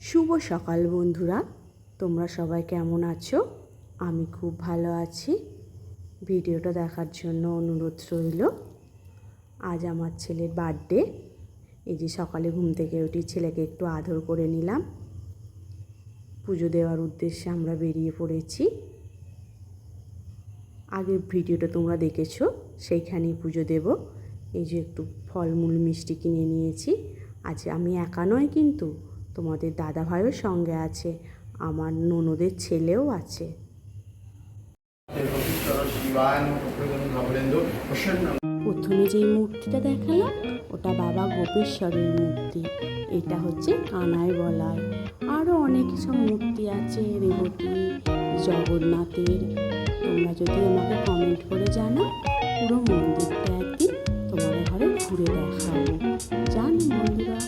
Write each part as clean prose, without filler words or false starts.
শুভ সকাল বন্ধুরা, তোমরা সবাই কেমন আছো? আমি খুব ভালো আছি। ভিডিওটা দেখার জন্য অনুরোধ রইল। আজ আমার ছেলের বার্থডে। এই যে সকালে ঘুম থেকে উঠে ছেলেকে একটু আদর করে নিলাম। পুজো দেওয়ার উদ্দেশ্যে আমরা বেরিয়ে পড়েছি। আগের ভিডিওটা তোমরা দেখেছো, সেইখানেই পুজো দেব। এই যে একটু ফলমূল মিষ্টি কিনে নিয়েছি। আজ আমি একা নয়, কিন্তু তোমাদের দাদাভাইও সঙ্গে আছে, আমার ননদের ছেলেও আছে। প্রথমে যেই মূর্তিটা দেখালাম ওটা বাবা গোপেশ্বরের মূর্তি। এটা হচ্ছে কানাই বলায়। আরও অনেক সব মূর্তি আছে, রেবতী, জগন্নাথের। তোমরা যদি আমাকে কমেন্ট করে জানাও, পুরো মন্দিরটা একদিন তোমাদের ঘরে ঘুরে দেখাবো। জান বন্ধুরা,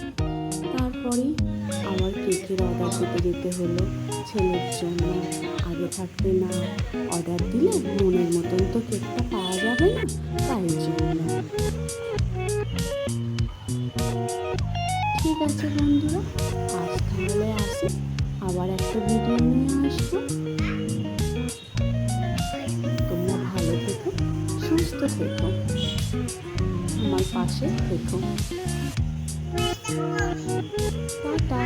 তারপরে আমার কেকের অর্ডার দিতে যেতে হলো ছেলের জন্য। আগে থাকতে না অর্ডার দিলে মনের মতন তো কেকটা পাওয়া যাবে না, তাই জন্য। ঠিক আছে বন্ধুরা, আজ তাহলে আসি, আবার একটা ভিডিও নিয়ে আসবো। তোমরা ভালো থেকো, সুস্থ থেকো, আমার পাশে থেকো। টাটা।